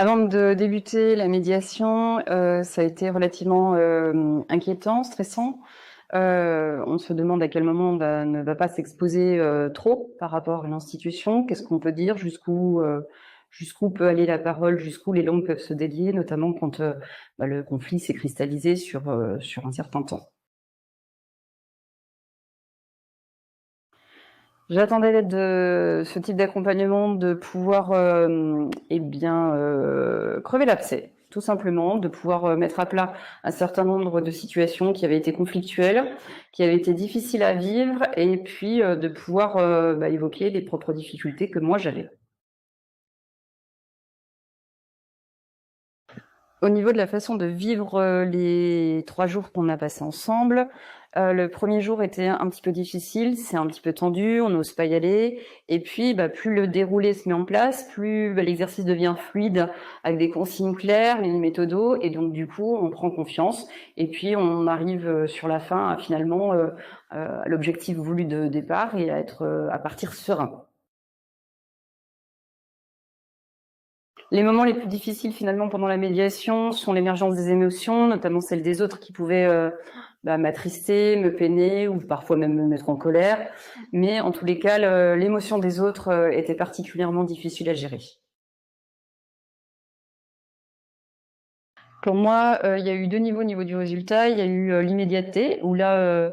Avant de débuter la médiation, ça a été relativement, inquiétant, stressant. On se demande à quel moment on ne va pas s'exposer, trop par rapport à l'institution. Qu'est-ce qu'on peut dire? Jusqu'où peut aller la parole? Jusqu'où les langues peuvent se délier? Notamment quand, le conflit s'est cristallisé sur un certain temps. J'attendais de ce type d'accompagnement de pouvoir, crever l'abcès, tout simplement, de pouvoir, mettre à plat un certain nombre de situations qui avaient été conflictuelles, qui avaient été difficiles à vivre et puis, de pouvoir, évoquer les propres difficultés que moi j'avais. Au niveau de la façon de vivre, les 3 jours qu'on a passés ensemble, le premier jour était un petit peu difficile, c'est un petit peu tendu, on n'ose pas y aller et puis, plus le déroulé se met en place, plus, l'exercice devient fluide avec des consignes claires, une méthodo et donc du coup, on prend confiance et puis on arrive, sur la fin à finalement, à l'objectif voulu de départ et à partir serein. Les moments les plus difficiles finalement pendant la médiation sont l'émergence des émotions, notamment celles des autres qui pouvaient m'attrister, me peiner ou parfois même me mettre en colère. Mais en tous les cas, l'émotion des autres était particulièrement difficile à gérer. Pour moi, il y a eu 2 niveaux au niveau du résultat. Il y a eu l'immédiateté où là,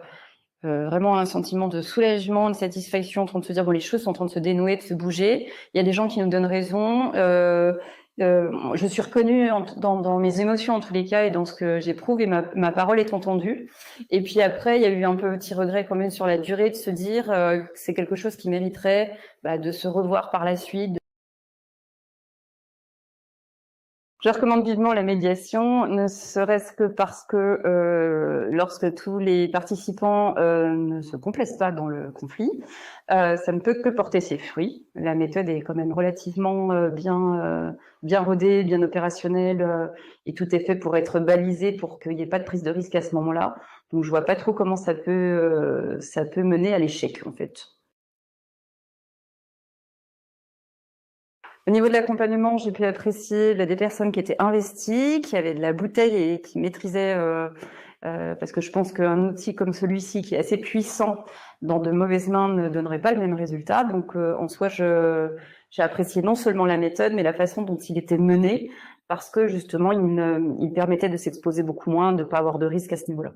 vraiment un sentiment de soulagement, de satisfaction, en train de se dire bon, les choses sont en train de se dénouer, de se bouger. Il y a des gens qui nous donnent raison. Je suis reconnue dans mes émotions en tous les cas et dans ce que j'éprouve et ma parole est entendue. Et puis après, il y a eu un petit regret quand même sur la durée de se dire que c'est quelque chose qui mériterait de se revoir par la suite. Je recommande vivement la médiation, ne serait-ce que parce que lorsque tous les participants ne se complaisent pas dans le conflit, ça ne peut que porter ses fruits. La méthode est quand même relativement bien rodée, bien opérationnelle, et tout est fait pour être balisé pour qu'il n'y ait pas de prise de risque à ce moment-là. Donc je vois pas trop comment ça peut mener à l'échec en fait. Au niveau de l'accompagnement, j'ai pu apprécier des personnes qui étaient investies, qui avaient de la bouteille et qui maîtrisaient, parce que je pense qu'un outil comme celui-ci, qui est assez puissant, dans de mauvaises mains, ne donnerait pas le même résultat. Donc, en soi, j'ai apprécié non seulement la méthode, mais la façon dont il était mené, parce que justement, il permettait de s'exposer beaucoup moins, de ne pas avoir de risque à ce niveau-là.